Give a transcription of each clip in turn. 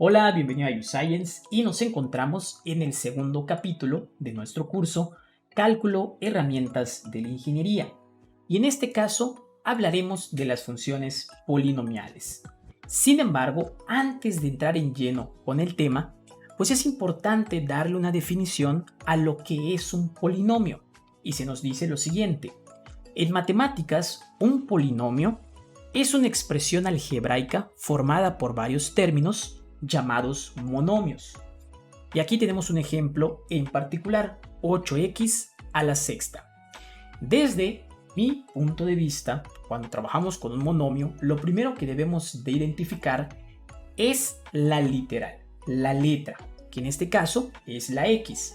Hola, bienvenido a YouScience y nos encontramos en el segundo capítulo de nuestro curso Cálculo, herramientas de la ingeniería. Y en este caso hablaremos de las funciones polinomiales. Sin embargo, antes de entrar en lleno con el tema, pues es importante darle una definición a lo que es un polinomio. Y se nos dice lo siguiente: en matemáticas, un polinomio es una expresión algebraica formada por varios términos llamados monomios. Y aquí tenemos un ejemplo en particular, 8x a la sexta. Desde mi punto de vista, cuando trabajamos con un monomio, lo primero que debemos de identificar es la literal, la letra, que en este caso es la x.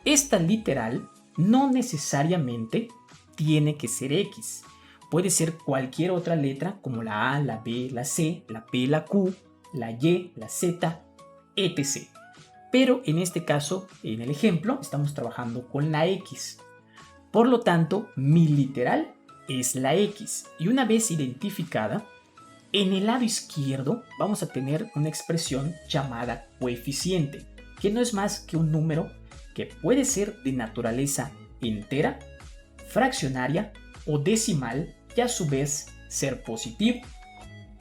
Esta literal no necesariamente tiene que ser x. Puede ser cualquier otra letra como la A, la B, la C, la P, la Q, la Y, la Z, etc. Pero en este caso, en el ejemplo, estamos trabajando con la X. Por lo tanto, mi literal es la X. Y una vez identificada, en el lado izquierdo vamos a tener una expresión llamada coeficiente, que no es más que un número que puede ser de naturaleza entera, fraccionaria o decimal, y a su vez ser positivo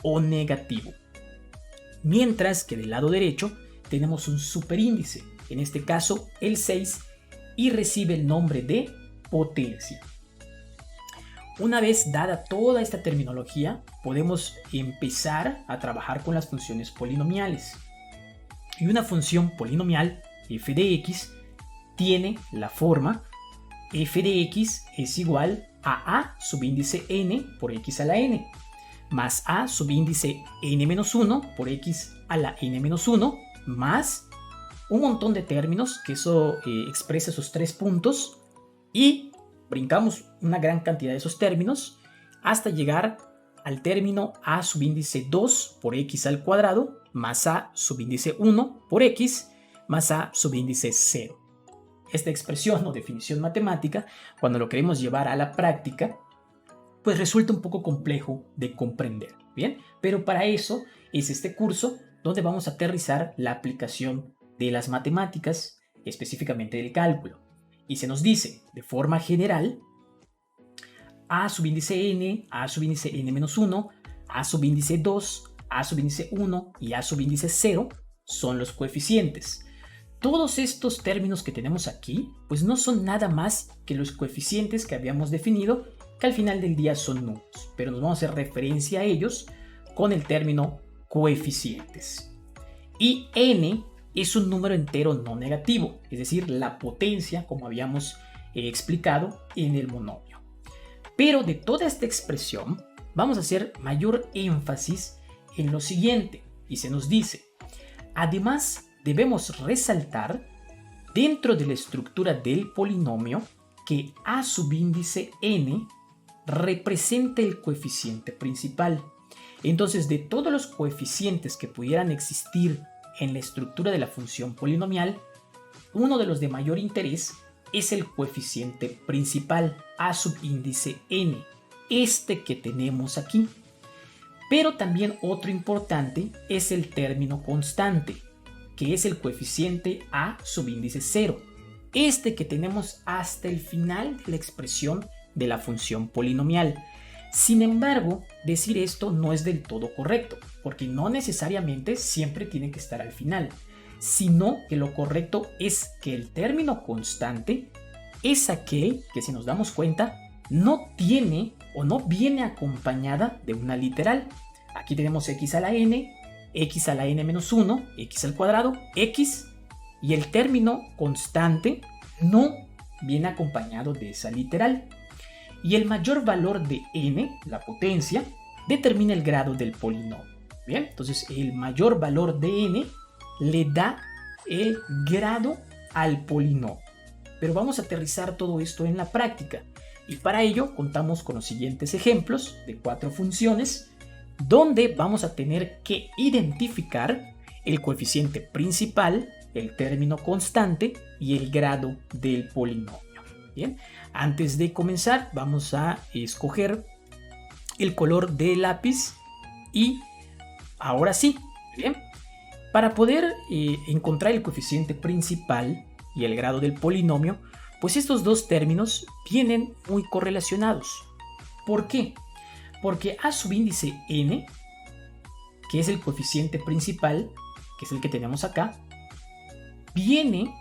o negativo. Mientras que del lado derecho tenemos un superíndice, en este caso el 6, y recibe el nombre de potencia. Una vez dada toda esta terminología, podemos empezar a trabajar con las funciones polinomiales. Y una función polinomial, f de x, tiene la forma f de x es igual a subíndice n por x a la n, más a subíndice n-1 por x a la n-1, más un montón de términos, que eso expresa esos tres puntos, y brincamos una gran cantidad de esos términos hasta llegar al término a subíndice 2 por x al cuadrado, más a subíndice 1 por x, más a subíndice 0. Esta expresión o definición matemática, cuando lo queremos llevar a la práctica, pues resulta un poco complejo de comprender, ¿bien? Pero para eso es este curso donde vamos a aterrizar la aplicación de las matemáticas, específicamente del cálculo. Y se nos dice, de forma general, a subíndice n, a subíndice n-1, a subíndice 2, a subíndice 1 y a subíndice 0 son los coeficientes. Todos estos términos que tenemos aquí, pues no son nada más que los coeficientes que habíamos definido, que al final del día son números, pero nos vamos a hacer referencia a ellos con el término coeficientes. Y n es un número entero no negativo, es decir, la potencia, como habíamos explicado en el monomio. Pero de toda esta expresión vamos a hacer mayor énfasis en lo siguiente, y se nos dice: además debemos resaltar dentro de la estructura del polinomio que a subíndice n representa el coeficiente principal. Entonces, de todos los coeficientes que pudieran existir en la estructura de la función polinomial, uno de los de mayor interés es el coeficiente principal, a subíndice n, este que tenemos aquí. Pero también otro importante es el término constante, que es el coeficiente a subíndice 0, este que tenemos hasta el final de la expresión de la función polinomial. Sin embargo, decir esto no es del todo correcto, porque no necesariamente siempre tiene que estar al final, sino que lo correcto es que el término constante es aquel que, si nos damos cuenta, no tiene o no viene acompañada de una literal. Aquí tenemos x a la n, x a la n-1, x al cuadrado, x, y el término constante no viene acompañado de esa literal. Y el mayor valor de n, la potencia, determina el grado del polinomio. Bien, entonces el mayor valor de n le da el grado al polinomio. Pero vamos a aterrizar todo esto en la práctica. Y para ello contamos con los siguientes ejemplos de 4 funciones, donde vamos a tener que identificar el coeficiente principal, el término constante y el grado del polinomio. Bien, antes de comenzar vamos a escoger el color de lápiz y ahora sí, bien, Para poder encontrar el coeficiente principal y el grado del polinomio, pues estos dos términos vienen muy correlacionados. ¿Por qué? Porque a subíndice n, que es el coeficiente principal, que es el que tenemos acá, viene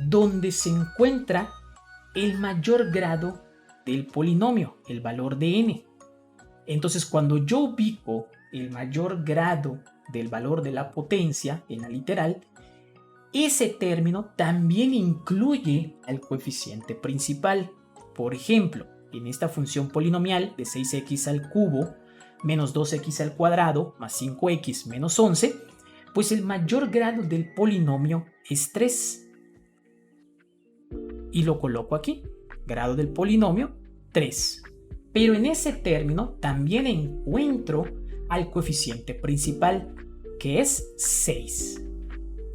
donde se encuentra el mayor grado del polinomio, el valor de n. Entonces, cuando yo ubico el mayor grado del valor de la potencia en la literal, ese término también incluye al coeficiente principal. Por ejemplo, en esta función polinomial de 6x al cubo menos 2x al cuadrado más 5x menos 11, pues el mayor grado del polinomio es 3. Y lo coloco aquí, grado del polinomio 3. Pero en ese término también encuentro al coeficiente principal, que es 6.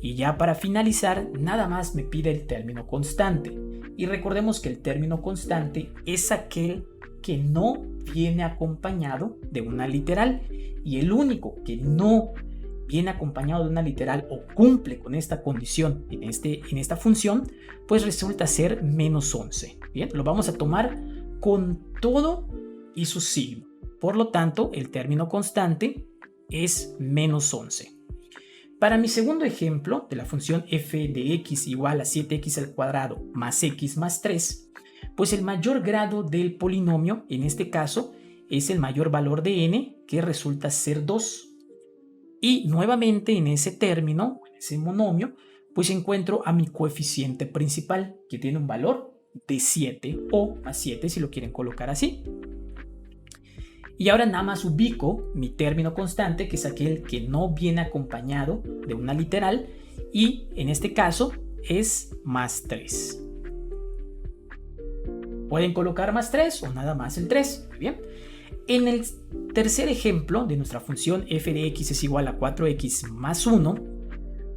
Y ya para finalizar, nada más me pide el término constante. Y recordemos que el término constante es aquel que no viene acompañado de una literal. Y el único que no viene acompañado de una literal o cumple con esta condición en esta función, pues resulta ser menos 11. Bien, lo vamos a tomar con todo y su signo. Por lo tanto, el término constante es menos 11. Para mi segundo ejemplo de la función f de x igual a 7x al cuadrado más x más 3, pues el mayor grado del polinomio, en este caso, es el mayor valor de n, que resulta ser 2. Y nuevamente en ese término, en ese monomio, pues encuentro a mi coeficiente principal, que tiene un valor de 7 o más 7 si lo quieren colocar así. Y ahora nada más ubico mi término constante, que es aquel que no viene acompañado de una literal, y en este caso es más 3. Pueden colocar más 3 o nada más el 3. Muy bien. En el tercer ejemplo de nuestra función f de x es igual a 4x más 1,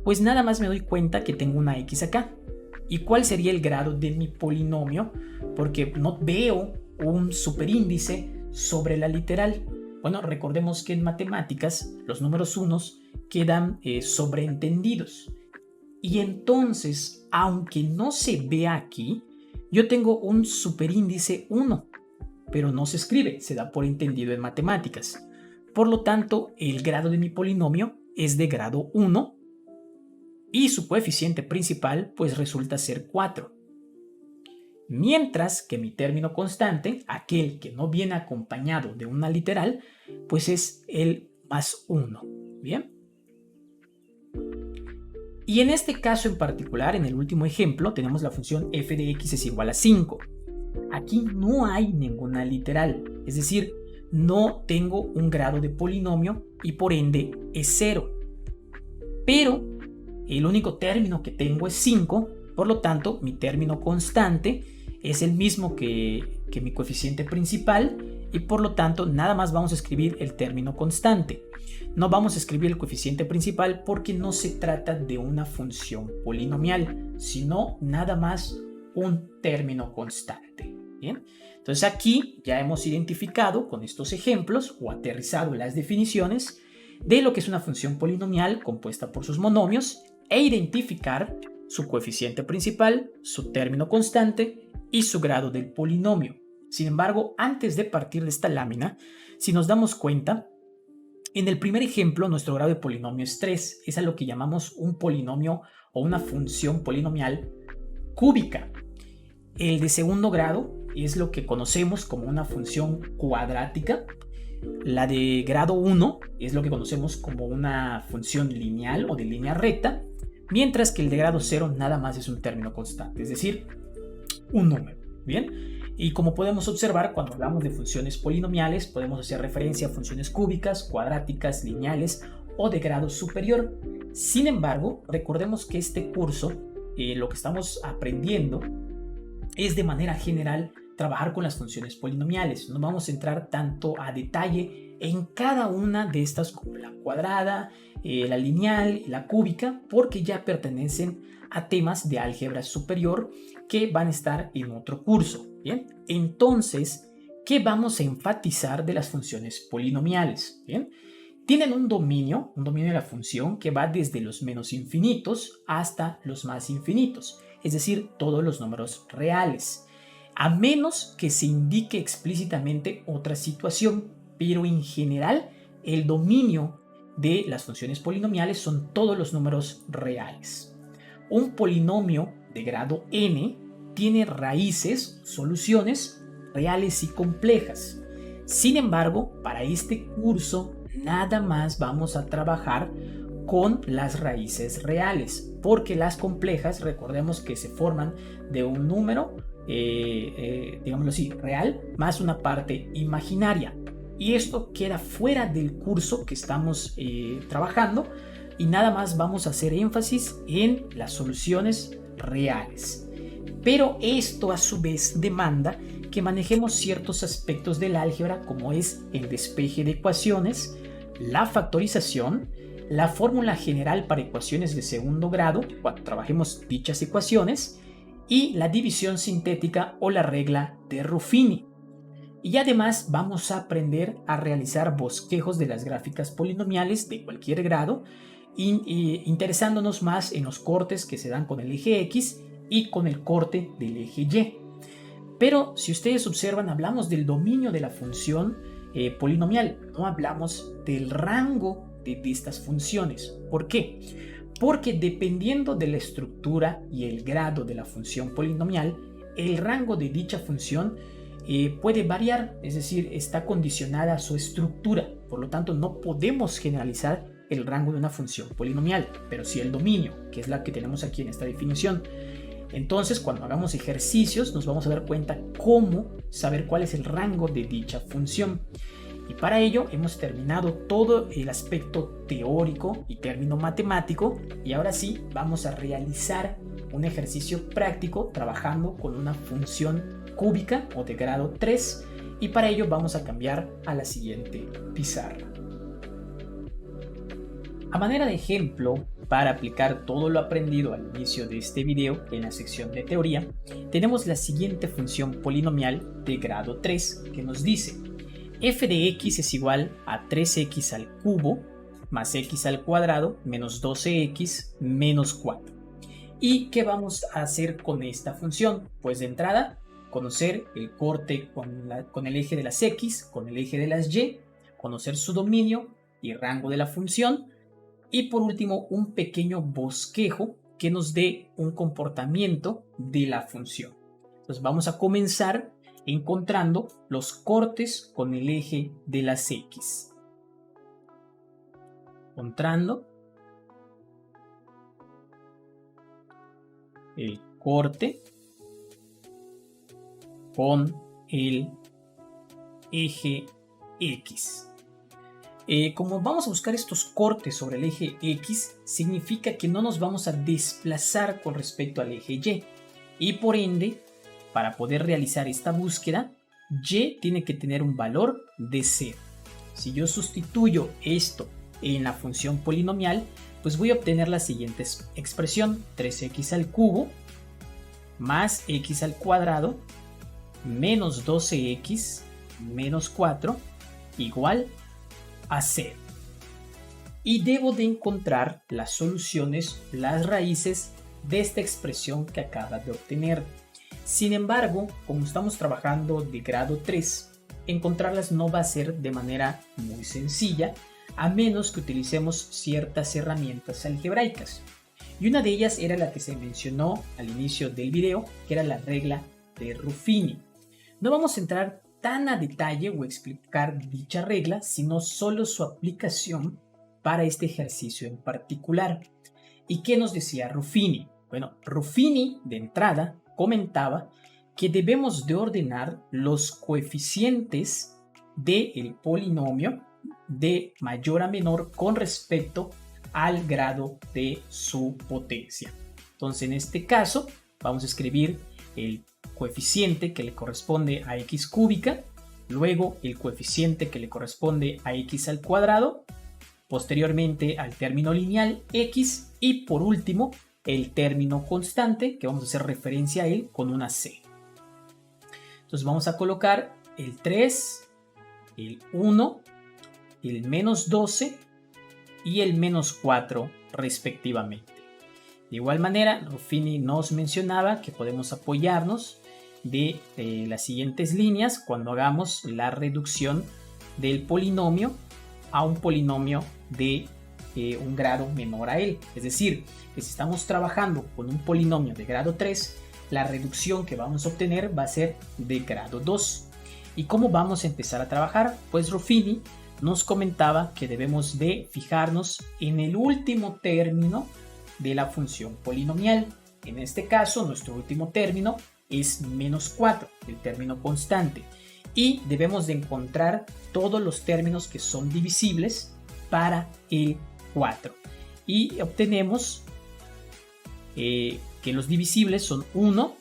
pues nada más me doy cuenta que tengo una x acá. ¿Y cuál sería el grado de mi polinomio? Porque no veo un superíndice sobre la literal. Bueno, recordemos que en matemáticas los números unos quedan sobreentendidos. Y entonces, aunque no se vea aquí, yo tengo un superíndice 1, pero no se escribe, se da por entendido en matemáticas. Por lo tanto, el grado de mi polinomio es de grado 1 y su coeficiente principal pues resulta ser 4. Mientras que mi término constante, aquel que no viene acompañado de una literal, pues es el más 1. ¿Bien? Y en este caso en particular, en el último ejemplo, tenemos la función f de x es igual a 5. Aquí no hay ninguna literal, es decir, no tengo un grado de polinomio y por ende es 0. Pero el único término que tengo es 5, por lo tanto mi término constante es el mismo que mi coeficiente principal y por lo tanto nada más vamos a escribir el término constante. No vamos a escribir el coeficiente principal porque no se trata de una función polinomial, sino nada más un término constante. Bien, entonces aquí ya hemos identificado con estos ejemplos o aterrizado las definiciones de lo que es una función polinomial compuesta por sus monomios e identificar su coeficiente principal, su término constante y su grado del polinomio. Sin embargo, antes de partir de esta lámina, si nos damos cuenta, en el primer ejemplo nuestro grado de polinomio es 3, es a lo que llamamos un polinomio o una función polinomial cúbica. El de segundo grado es lo que conocemos como una función cuadrática. La de grado 1 es lo que conocemos como una función lineal o de línea recta, mientras que el de grado 0 nada más es un término constante, es decir, un número. Bien, y como podemos observar, cuando hablamos de funciones polinomiales podemos hacer referencia a funciones cúbicas, cuadráticas, lineales o de grado superior. Sin embargo, recordemos que este curso, lo que estamos aprendiendo es de manera general trabajar con las funciones polinomiales. No vamos a entrar tanto a detalle en cada una de estas, como la cuadrada, la lineal y la cúbica, porque ya pertenecen a temas de álgebra superior que van a estar en otro curso. Bien, entonces, ¿qué vamos a enfatizar de las funciones polinomiales? Bien, tienen un dominio de la función que va desde los menos infinitos hasta los más infinitos, es decir, todos los números reales, a menos que se indique explícitamente otra situación, pero en general el dominio de las funciones polinomiales son todos los números reales. Un polinomio de grado n tiene raíces, soluciones reales y complejas. Sin embargo, para este curso nada más vamos a trabajar con las raíces reales, porque las complejas, recordemos que se forman de un número, digámoslo así, real, más una parte imaginaria. Y esto queda fuera del curso que estamos trabajando, y nada más vamos a hacer énfasis en las soluciones reales. Pero esto a su vez demanda que manejemos ciertos aspectos del álgebra, como es el despeje de ecuaciones, la factorización, la fórmula general para ecuaciones de segundo grado cuando trabajemos dichas ecuaciones, y la división sintética o la regla de Ruffini. Y además vamos a aprender a realizar bosquejos de las gráficas polinomiales de cualquier grado, interesándonos más en los cortes que se dan con el eje X y con el corte del eje Y. Pero si ustedes observan, hablamos del dominio de la función polinomial, no hablamos del rango de estas funciones. ¿Por qué? Porque dependiendo de la estructura y el grado de la función polinomial, el rango de dicha función puede variar, es decir, está condicionada a su estructura. Por lo tanto, no podemos generalizar el rango de una función polinomial, pero sí el dominio, que es la que tenemos aquí en esta definición. Entonces, cuando hagamos ejercicios, nos vamos a dar cuenta cómo saber cuál es el rango de dicha función. Y para ello hemos terminado todo el aspecto teórico y término matemático, y ahora sí vamos a realizar un ejercicio práctico trabajando con una función cúbica o de grado 3, y para ello vamos a cambiar a la siguiente pizarra. A manera de ejemplo, para aplicar todo lo aprendido al inicio de este video en la sección de teoría, tenemos la siguiente función polinomial de grado 3 que nos dice f de x es igual a 3x al cubo más x al cuadrado menos 12x menos 4. ¿Y qué vamos a hacer con esta función? Pues de entrada, conocer el corte con el eje de las x, con el eje de las y, conocer su dominio y rango de la función, y por último un pequeño bosquejo que nos dé un comportamiento de la función. Entonces vamos a comenzar encontrando los cortes con el eje de las x. Encontrando el corte con el eje x. Como vamos a buscar estos cortes sobre el eje X, significa que no nos vamos a desplazar con respecto al eje Y. Y por ende, para poder realizar esta búsqueda, Y tiene que tener un valor de 0. Si yo sustituyo esto en la función polinomial, pues voy a obtener la siguiente expresión: 3x al cubo más x al cuadrado menos 12x menos 4 igual a 0. Y debo de encontrar las soluciones, las raíces de esta expresión que acaba de obtener. Sin embargo, como estamos trabajando de grado 3, encontrarlas no va a ser de manera muy sencilla, a menos que utilicemos ciertas herramientas algebraicas. Y una de ellas era la que se mencionó al inicio del video, que era la regla de Ruffini. No vamos a entrar tan a detalle o explicar dicha regla, sino solo su aplicación para este ejercicio en particular. ¿Y qué nos decía Ruffini? Bueno, Ruffini de entrada comentaba que debemos de ordenar los coeficientes del polinomio de mayor a menor con respecto al grado de su potencia. Entonces, en este caso, vamos a escribir el coeficiente que le corresponde a x cúbica, luego el coeficiente que le corresponde a x al cuadrado, posteriormente al término lineal x y por último el término constante que vamos a hacer referencia a él con una c. Entonces vamos a colocar el 3, el 1, el menos 12 y el menos 4 respectivamente. De igual manera, Ruffini nos mencionaba que podemos apoyarnos de las siguientes líneas cuando hagamos la reducción del polinomio a un polinomio de un grado menor a él. Es decir, que si estamos trabajando con un polinomio de grado 3, la reducción que vamos a obtener va a ser de grado 2. ¿Y cómo vamos a empezar a trabajar? Pues Ruffini nos comentaba que debemos de fijarnos en el último término de la función polinomial. En este caso, nuestro último término es menos 4, el término constante. Y debemos de encontrar todos los términos que son divisibles para el 4. Y obtenemos que los divisibles son 1,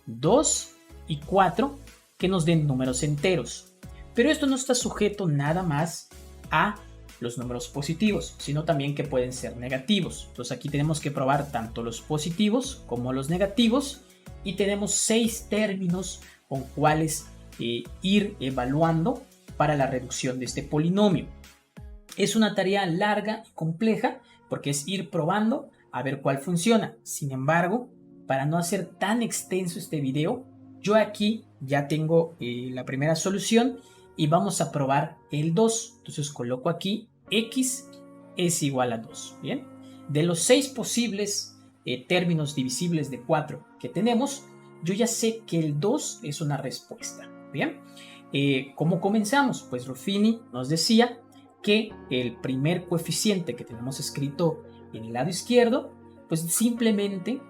2 y 4 que nos den números enteros. Pero esto no está sujeto nada más a los números positivos, sino también que pueden ser negativos. Entonces aquí tenemos que probar tanto los positivos como los negativos y tenemos 6 términos con cuales ir evaluando para la reducción de este polinomio. Es una tarea larga y compleja porque es ir probando a ver cuál funciona. Sin embargo, para no hacer tan extenso este video, yo aquí ya tengo la primera solución y vamos a probar el 2. Entonces coloco aquí x es igual a 2. Bien, de los 6 posibles términos divisibles de 4 que tenemos, yo ya sé que el 2 es una respuesta. Bien, ¿cómo comenzamos? Pues Ruffini nos decía que el primer coeficiente que tenemos escrito en el lado izquierdo, pues simplemente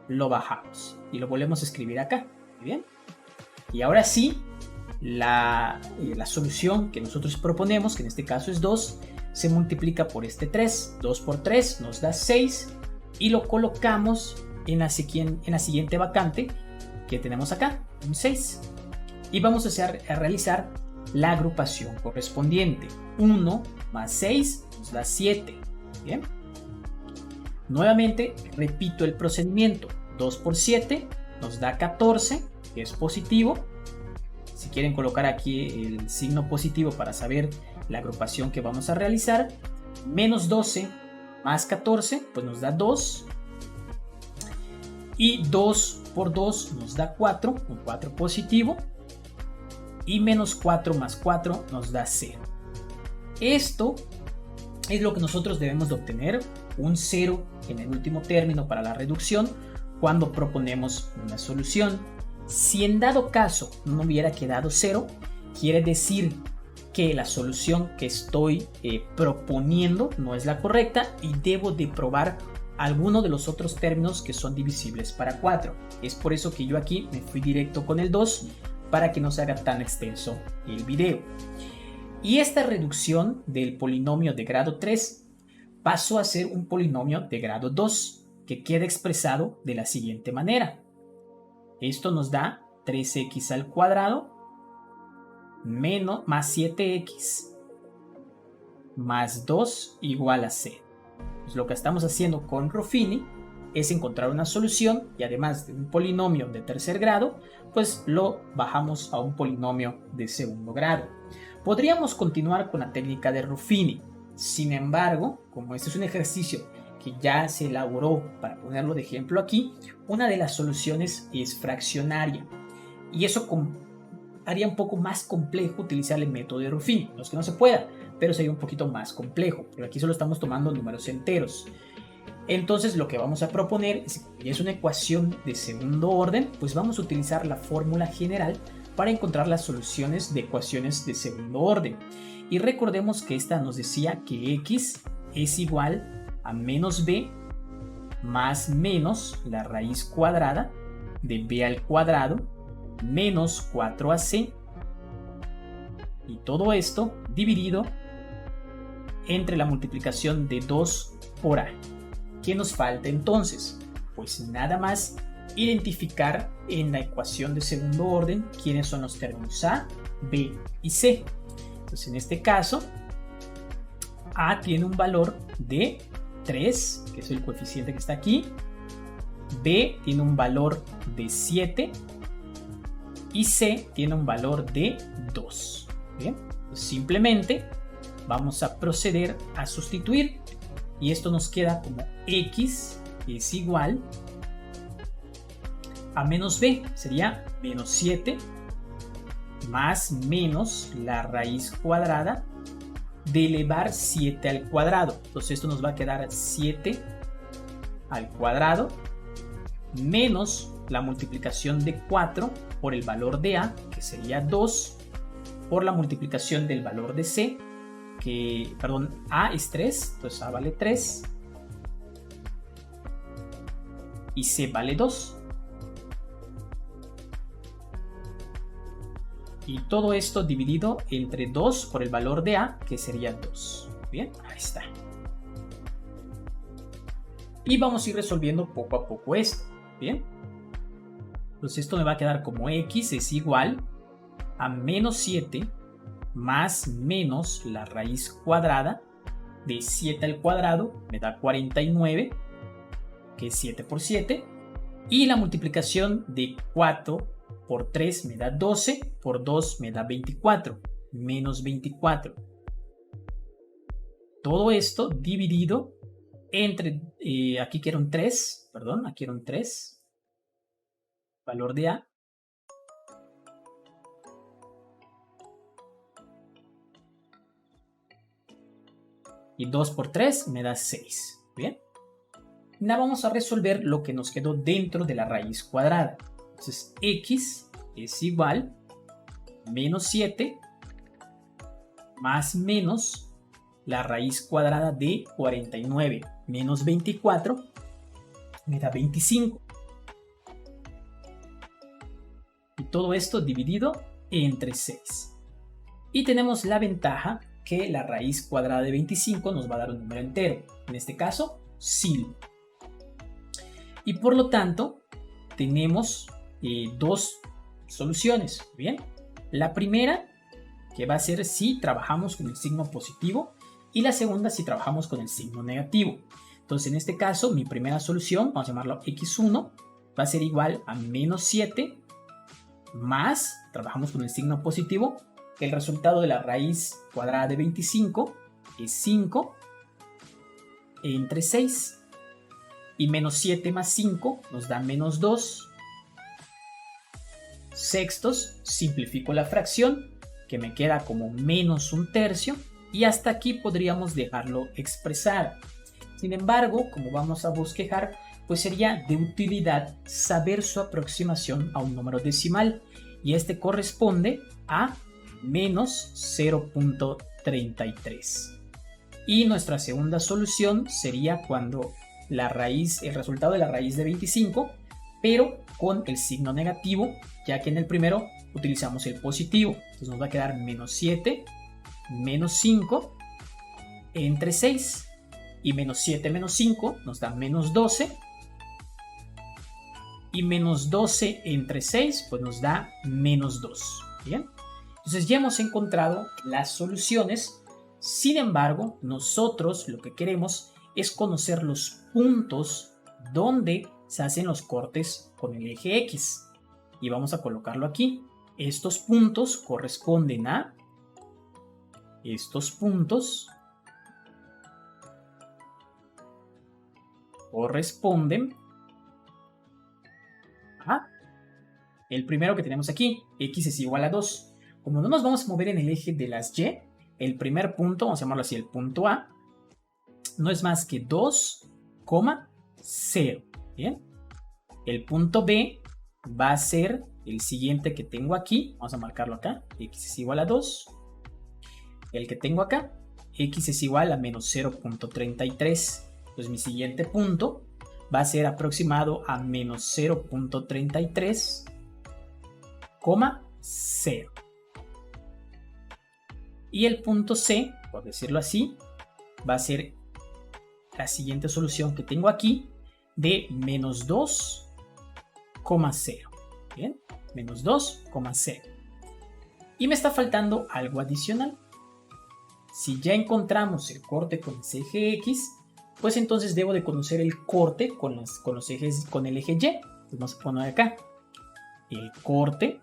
lo bajamos y lo volvemos a escribir acá. Bien, y ahora sí, la solución que nosotros proponemos, que en este caso es 2, se multiplica por este 3. 2 por 3 nos da 6 y lo colocamos en la siguiente vacante que tenemos acá, un 6. Y vamos a realizar la agrupación correspondiente. 1 más 6 nos da 7. Bien. Nuevamente repito el procedimiento. 2 por 7 nos da 14, que es positivo. Si quieren colocar aquí el signo positivo para saber la agrupación que vamos a realizar, menos 12 más 14, pues nos da 2. Y 2 por 2 nos da 4, un 4 positivo. Y menos 4 más 4 nos da 0. Esto es lo que nosotros debemos de obtener, un 0 en el último término para la reducción cuando proponemos una solución. Si en dado caso no hubiera quedado 0, quiere decir que la solución que estoy proponiendo no es la correcta y debo de probar alguno de los otros términos que son divisibles para 4. Es por eso que yo aquí me fui directo con el 2 para que no se haga tan extenso el video. Y esta reducción del polinomio de grado 3 pasó a ser un polinomio de grado 2 que queda expresado de la siguiente manera. Esto nos da 3x al cuadrado más 7x más 2 igual a 0. Pues lo que estamos haciendo con Ruffini es encontrar una solución y además de un polinomio de tercer grado, pues lo bajamos a un polinomio de segundo grado. Podríamos continuar con la técnica de Ruffini. Sin embargo, como este es un ejercicio que ya se elaboró para ponerlo de ejemplo aquí, una de las soluciones es fraccionaria. Y eso haría un poco más complejo utilizar el método de Ruffini. No es que no se pueda, pero sería un poquito más complejo, porque aquí solo estamos tomando números enteros. Entonces lo que vamos a proponer es una ecuación de segundo orden, pues vamos a utilizar la fórmula general para encontrar las soluciones de ecuaciones de segundo orden. Y recordemos que esta nos decía que x es igual a menos b más menos la raíz cuadrada de b al cuadrado menos 4ac, y todo esto dividido entre la multiplicación de 2 por a. ¿Qué nos falta entonces? Pues nada más identificar en la ecuación de segundo orden quiénes son los términos a, b y c. Entonces en este caso a tiene un valor de 3, que es el coeficiente que está aquí. B tiene un valor de 7 y C tiene un valor de 2. Bien, simplemente vamos a proceder a sustituir. Y esto nos queda como x es igual a menos b. Sería menos 7 más menos la raíz cuadrada de elevar 7 al cuadrado. Entonces esto nos va a quedar 7 al cuadrado menos la multiplicación de 4 por el valor de a, que sería 2, por la multiplicación del valor de c, que, perdón, a es 3, entonces a vale 3 y c vale 2. Y todo esto dividido entre 2 por el valor de a, que sería 2. Bien, ahí está. Y vamos a ir resolviendo poco a poco esto. Bien. Entonces esto me va a quedar como x es igual a menos 7 más menos la raíz cuadrada de 7 al cuadrado, me da 49, que es 7 por 7. Y la multiplicación de 4 por 3 me da 12, por 2 me da 24, menos 24. Todo esto dividido entre, aquí quiero un 3, perdón, aquí era un 3, valor de a, y 2 por 3 me da 6, ¿bien? Ahora vamos a resolver lo que nos quedó dentro de la raíz cuadrada. Entonces x es igual a menos 7 más menos la raíz cuadrada de 49 menos 24 me da 25. Y todo esto dividido entre 6. Y tenemos la ventaja que la raíz cuadrada de 25 nos va a dar un número entero. En este caso, 5. Y por lo tanto, tenemos dos soluciones. Bien, la primera, que va a ser si trabajamos con el signo positivo, y la segunda si trabajamos con el signo negativo. Entonces en este caso mi primera solución, vamos a llamarlo x1, va a ser igual a menos 7 más, trabajamos con el signo positivo, el resultado de la raíz cuadrada de 25 es 5 entre 6, y menos 7 más 5 nos da menos 2 sextos. Simplifico la fracción, que me queda como menos un tercio, y hasta aquí podríamos dejarlo expresar. Sin embargo, como vamos a bosquejar, pues sería de utilidad saber su aproximación a un número decimal, y este corresponde a menos 0.33. Y nuestra segunda solución sería cuando la raíz, el resultado de la raíz de 25, pero con el signo negativo, ya que en el primero utilizamos el positivo. Entonces nos va a quedar menos 7 menos 5 entre 6, y menos 7 menos 5 nos da menos 12, y menos 12 entre 6 pues nos da menos 2. Bien, entonces ya hemos encontrado las soluciones. Sin embargo, nosotros lo que queremos es conocer los puntos donde se hacen los cortes con el eje X, y vamos a colocarlo aquí. Estos puntos corresponden a estos puntos, corresponden a el primero que tenemos aquí, x es igual a 2. Como no nos vamos a mover en el eje de las y, el primer punto, vamos a llamarlo así, el punto A, no es más que 2,0. Bien, el punto B va a ser el siguiente que tengo aquí, vamos a marcarlo acá, x es igual a 2. El que tengo acá, x es igual a menos 0.33. Pues mi siguiente punto va a ser aproximado a menos 0.33,0. Y el punto C, por decirlo así, va a ser la siguiente solución que tengo aquí, de menos 2,0. Bien, menos 2,0. Y me está faltando algo adicional. Si ya encontramos el corte con ese eje X, pues entonces debo de conocer el corte con los ejes, con el eje Y. Entonces vamos a poner acá el corte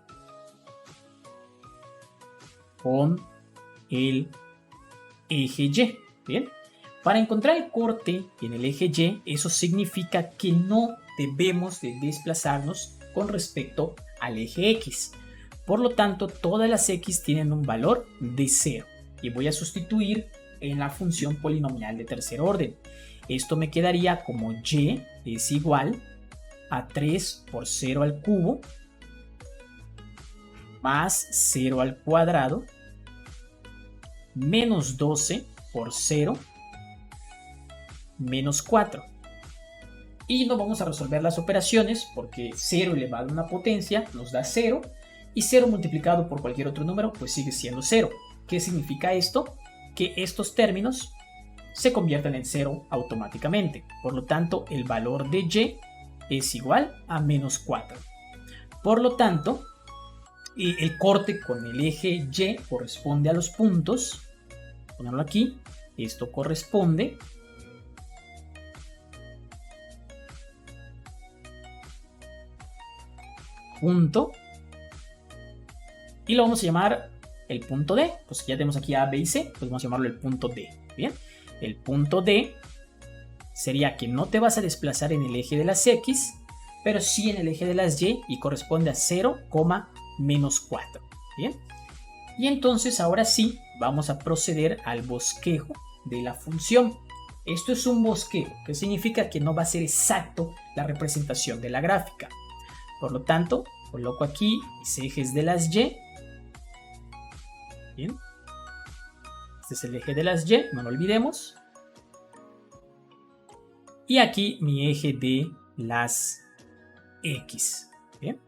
con el eje Y. Bien, para encontrar el corte en el eje Y, eso significa que no debemos de desplazarnos con respecto al eje X. Por lo tanto, todas las X tienen un valor de 0 y voy a sustituir en la función polinomial de tercer orden. Esto me quedaría como Y es igual a 3 por 0 al cubo más 0 al cuadrado menos 12 por 0 menos 4. Y no vamos a resolver las operaciones porque 0 elevado a una potencia nos da 0 y 0 multiplicado por cualquier otro número pues sigue siendo 0. ¿Qué significa esto? Que estos términos se convierten en 0 automáticamente. Por lo tanto, el valor de Y es igual a menos 4. Por lo tanto, el corte con el eje Y corresponde a los puntos. Ponerlo aquí. Esto corresponde punto y lo vamos a llamar el punto D. Pues ya tenemos aquí A, B y C, pues vamos a llamarlo el punto D. Bien, el punto D sería que no te vas a desplazar en el eje de las X, pero sí en el eje de las Y corresponde a 0, menos 4. Bien, y entonces ahora sí vamos a proceder al bosquejo de la función. Esto es un bosquejo, que significa que no va a ser exacto la representación de la gráfica. Por lo tanto, coloco aquí mis ejes de las Y. Bien. Este es el eje de las Y, no lo olvidemos. Y aquí mi eje de las X. Bien.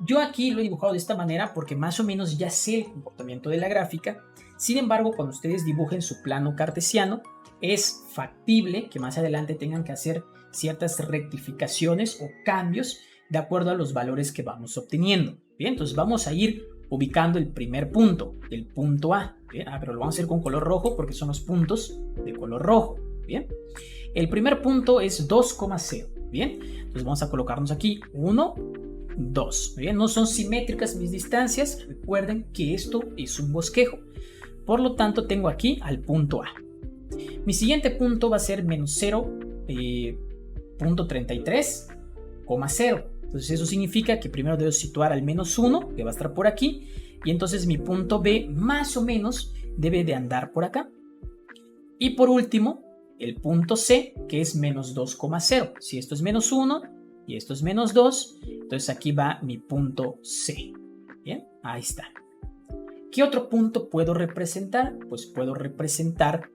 Yo aquí lo he dibujado de esta manera porque más o menos ya sé el comportamiento de la gráfica. Sin embargo, cuando ustedes dibujen su plano cartesiano, es factible que más adelante tengan que hacer ciertas rectificaciones o cambios de acuerdo a los valores que vamos obteniendo. Bien, entonces vamos a ir ubicando el primer punto, el punto A. Bien, pero lo vamos a hacer con color rojo porque son los puntos de color rojo. Bien, el primer punto es 2,0. Bien, entonces vamos a colocarnos aquí 1, 2. Bien, no son simétricas mis distancias. Recuerden que esto es un bosquejo. Por lo tanto, tengo aquí al punto A. Mi siguiente punto va a ser menos 0.33,0. Entonces eso significa que primero debo situar al menos 1, que va a estar por aquí, y entonces mi punto B más o menos debe de andar por acá. Y por último, el punto C, que es menos 2,0. Si esto es menos 1 y esto es menos 2, entonces aquí va mi punto C. Bien, ahí está. ¿Qué otro punto puedo representar? Pues puedo representar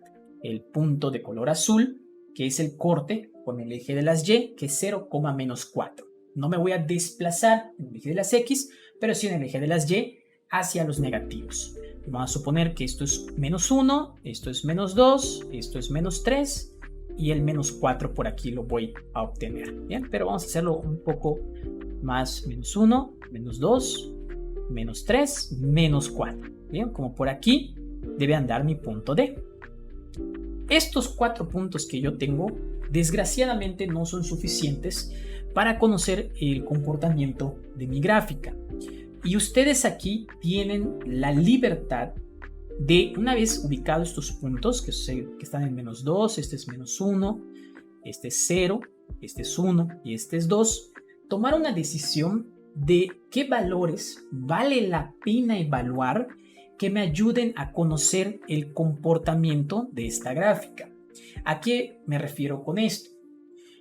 el punto de color azul, que es el corte con el eje de las Y, que es 0, menos 4. No me voy a desplazar en el eje de las X, pero sí en el eje de las Y hacia los negativos. Vamos a suponer que esto es menos 1, esto es menos 2, esto es menos 3 y el menos 4 por aquí lo voy a obtener. Bien, pero vamos a hacerlo un poco más. Menos 1, menos 2, menos 3, menos 4. Bien, como por aquí debe andar mi punto D. Estos 4 puntos que yo tengo, desgraciadamente no son suficientes para conocer el comportamiento de mi gráfica. Y ustedes aquí tienen la libertad de, una vez ubicados estos puntos, que están en menos 2, este es menos 1, este es 0, este es 1 y este es 2, tomar una decisión de qué valores vale la pena evaluar que me ayuden a conocer el comportamiento de esta gráfica. ¿A qué me refiero con esto?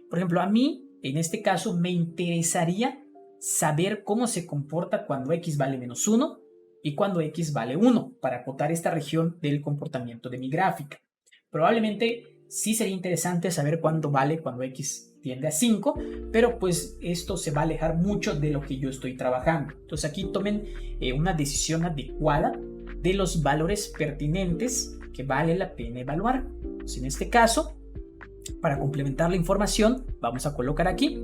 Por ejemplo, a mí, en este caso, me interesaría saber cómo se comporta cuando X vale menos 1 y cuando X vale 1 para acotar esta región del comportamiento de mi gráfica. Probablemente sí sería interesante saber cuándo vale cuando X tiende a 5, pero pues esto se va a alejar mucho de lo que yo estoy trabajando. Entonces aquí tomen una decisión adecuada de los valores pertinentes que vale la pena evaluar. Pues en este caso, para complementar la información, vamos a colocar aquí,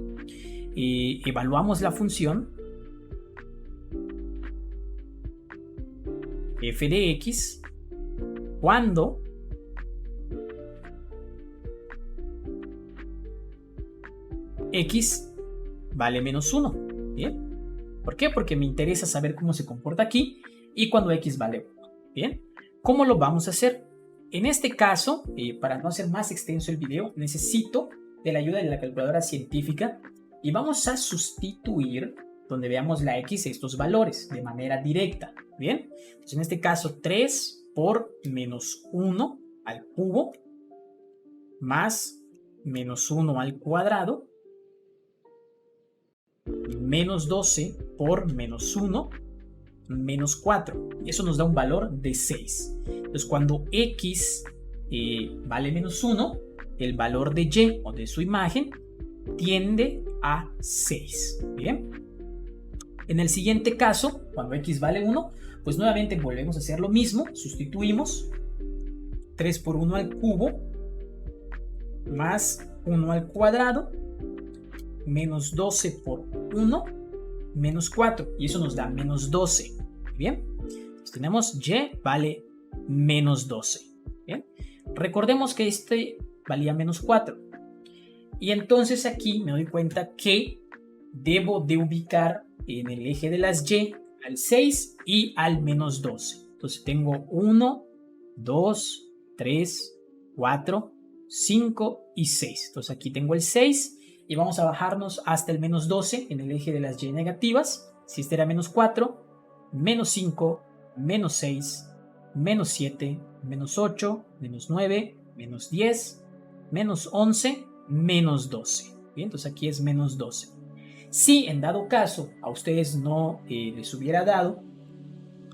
evaluamos la función f de x cuando x vale menos 1. ¿Bien? ¿Por qué? Porque me interesa saber cómo se comporta aquí y cuando x vale 1. Bien, ¿cómo lo vamos a hacer? En este caso, para no hacer más extenso el video, necesito de la ayuda de la calculadora científica y vamos a sustituir donde veamos la x estos valores de manera directa. Bien, entonces en este caso 3 por menos 1 al cubo más menos 1 al cuadrado menos 12 por menos 1 menos 4. Y eso nos da un valor de 6. Entonces cuando x vale menos 1, el valor de y o de su imagen tiende a 6. Bien. En el siguiente caso, cuando x vale 1, pues nuevamente volvemos a hacer lo mismo. Sustituimos 3 por 1 al cubo más 1 al cuadrado menos 12 por 1 menos 4. Y eso nos da menos 12. Bien. Entonces tenemos y vale menos 12. Bien. Recordemos que este valía menos 4. Y entonces aquí me doy cuenta que debo de ubicar en el eje de las y al 6 y al menos 12. Entonces tengo 1, 2, 3, 4, 5 y 6. Entonces aquí tengo el 6 y vamos a bajarnos hasta el menos 12 en el eje de las y negativas. Si este era menos 4, menos 5, menos 6, menos 7, menos 8, menos 9, menos 10, menos 11, menos 12. Bien, entonces aquí es menos 12. Si en dado caso a ustedes no les hubiera dado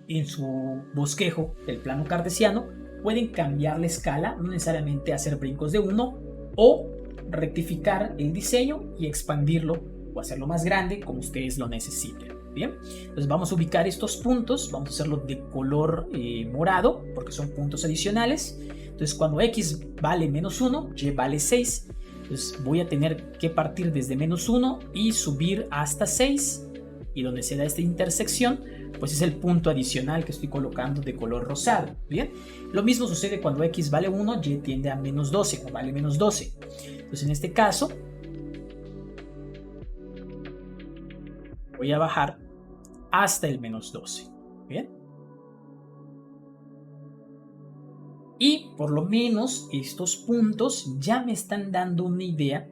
en su bosquejo el plano cartesiano, pueden cambiar la escala, no necesariamente hacer brincos de 1 o rectificar el diseño y expandirlo o hacerlo más grande como ustedes lo necesiten. Bien, entonces vamos a ubicar estos puntos, vamos a hacerlo de color morado porque son puntos adicionales. Entonces cuando x vale menos 1, y vale 6. Entonces voy a tener que partir desde menos 1 y subir hasta 6. Y donde se da esta intersección, pues es el punto adicional que estoy colocando de color rosado. Bien, lo mismo sucede cuando x vale 1, y tiende a menos 12 o vale menos 12. Entonces en este caso voy a bajar hasta el menos 12. Bien. Y por lo menos estos puntos ya me están dando una idea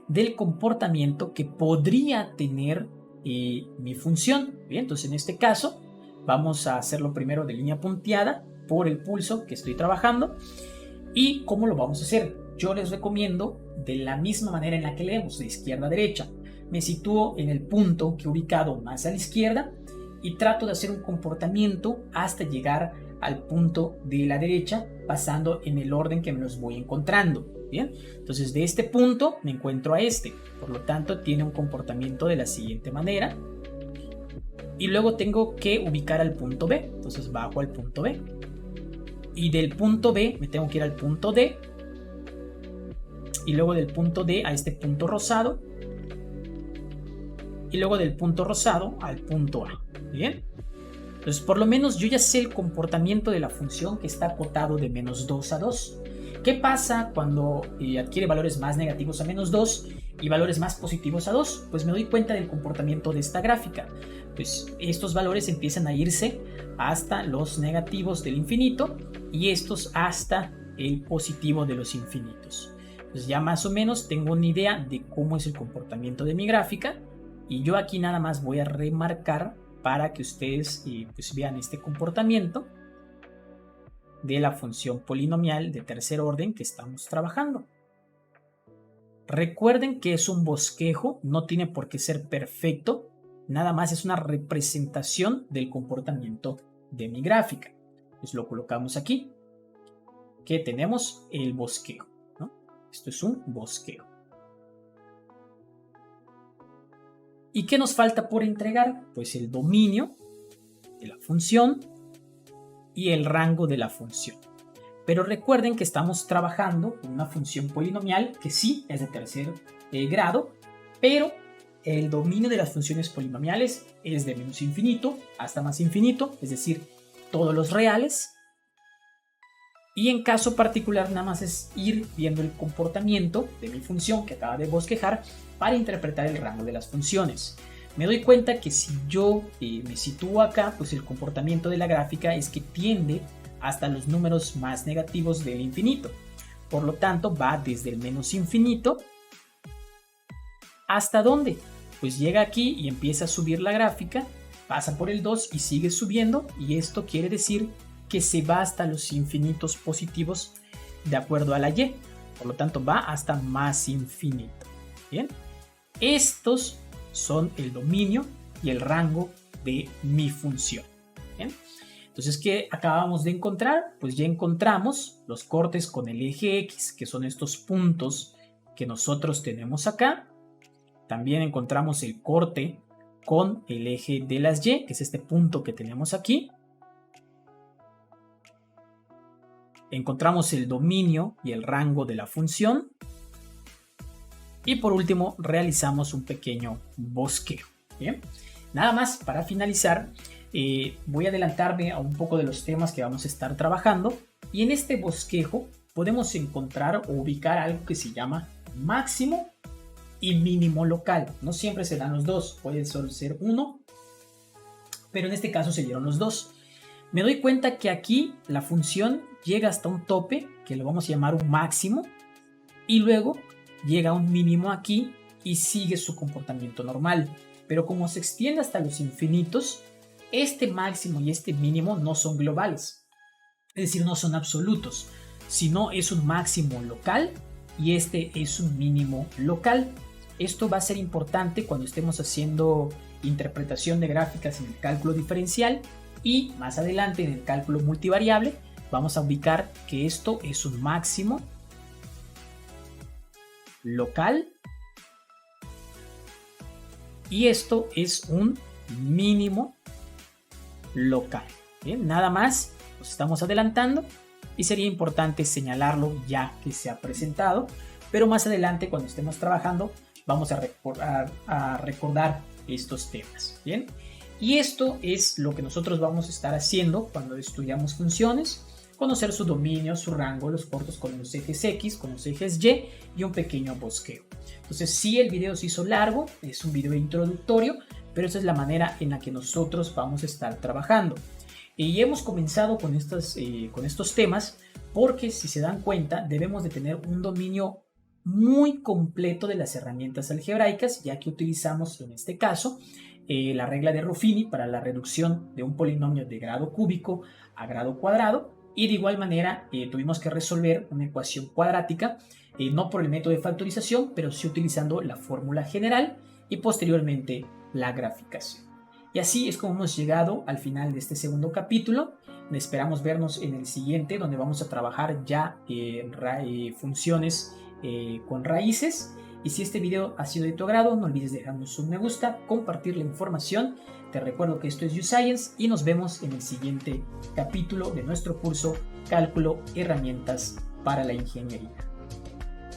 del comportamiento que podría tener mi función. Bien, entonces en este caso vamos a hacerlo primero de línea punteada por el pulso que estoy trabajando. ¿Y cómo lo vamos a hacer? Yo les recomiendo de la misma manera en la que leemos, de izquierda a derecha. Me sitúo en el punto que he ubicado más a la izquierda y trato de hacer un comportamiento hasta llegar al punto de la derecha, pasando en el orden que me los voy encontrando. Bien, entonces de este punto me encuentro a este, por lo tanto tiene un comportamiento de la siguiente manera. Y luego tengo que ubicar al punto B, entonces bajo al punto B. Y del punto B me tengo que ir al punto D. Y luego del punto D a este punto rosado. Y luego del punto rosado al punto A. Bien. Entonces por lo menos yo ya sé el comportamiento de la función que está acotado de menos 2 a 2. ¿Qué pasa cuando adquiere valores más negativos a menos 2 y valores más positivos a 2? Pues me doy cuenta del comportamiento de esta gráfica. Pues estos valores empiezan a irse hasta los negativos del infinito y estos hasta el positivo de los infinitos. Pues ya más o menos tengo una idea de cómo es el comportamiento de mi gráfica y yo aquí nada más voy a remarcar para que ustedes pues vean este comportamiento de la función polinomial de tercer orden que estamos trabajando. Recuerden que es un bosquejo, no tiene por qué ser perfecto, nada más es una representación del comportamiento de mi gráfica. Pues lo colocamos aquí, que tenemos el bosquejo, ¿no? Esto es un bosquejo. ¿Y qué nos falta por entregar? Pues el dominio de la función y el rango de la función. Pero recuerden que estamos trabajando con una función polinomial que sí es de tercer grado, pero el dominio de las funciones polinomiales es de menos infinito hasta más infinito, es decir, todos los reales. Y en caso particular nada más es ir viendo el comportamiento de mi función que acaba de bosquejar para interpretar el rango de las funciones. me doy cuenta que si yo me sitúo acá, pues el comportamiento de la gráfica es que tiende hasta los números más negativos del infinito. Por lo tanto, va desde el menos infinito hasta ¿dónde? Pues llega aquí y empieza a subir la gráfica, pasa por el 2 y sigue subiendo, y esto quiere decir que se va hasta los infinitos positivos de acuerdo a la y. Por lo tanto, va hasta más infinito. Bien, estos son el dominio y el rango de mi función. Bien, entonces, ¿qué acabamos de encontrar? Pues ya encontramos los cortes con el eje X, que son estos puntos que nosotros tenemos acá. También encontramos el corte con el eje de las Y, que es este punto que tenemos aquí. Encontramos el dominio y el rango de la función. Y por último, realizamos un pequeño bosquejo. Bien, nada más para finalizar, voy a adelantarme a un poco de los temas que vamos a estar trabajando. Y en este bosquejo podemos encontrar o ubicar algo que se llama máximo y mínimo local. No siempre se dan los dos, puede solo ser uno, pero en este caso se dieron los dos. Me doy cuenta que aquí la función llega hasta un tope, que lo vamos a llamar un máximo, y luego llega a un mínimo aquí y sigue su comportamiento normal. Pero como se extiende hasta los infinitos, este máximo y este mínimo no son globales, es decir, no son absolutos, sino es un máximo local y este es un mínimo local. Esto va a ser importante cuando estemos haciendo interpretación de gráficas en el cálculo diferencial, y más adelante en el cálculo multivariable vamos a ubicar que esto es un máximo local y esto es un mínimo local. Bien, nada más, nos estamos adelantando y sería importante señalarlo ya que se ha presentado, pero más adelante cuando estemos trabajando vamos a recordar estos temas. Bien, y esto es lo que nosotros vamos a estar haciendo cuando estudiamos funciones: conocer su dominio, su rango, los cortos con los ejes X, con los ejes Y un pequeño bosqueo. Entonces, sí, el video se hizo largo, es un video introductorio, pero esa es la manera en la que nosotros vamos a estar trabajando. Y hemos comenzado con estos temas porque, si se dan cuenta, debemos de tener un dominio muy completo de las herramientas algebraicas, ya que utilizamos en este caso la regla de Ruffini para la reducción de un polinomio de grado cúbico a grado cuadrado, y de igual manera tuvimos que resolver una ecuación cuadrática, no por el método de factorización, pero sí utilizando la fórmula general y posteriormente la graficación. Y así es como hemos llegado al final de este segundo capítulo. Esperamos vernos en el siguiente, donde vamos a trabajar ya funciones con raíces. Y si este video ha sido de tu agrado, no olvides dejarnos un me gusta, compartir la información. Te recuerdo que esto es YouScience y nos vemos en el siguiente capítulo de nuestro curso Cálculo, herramientas para la ingeniería.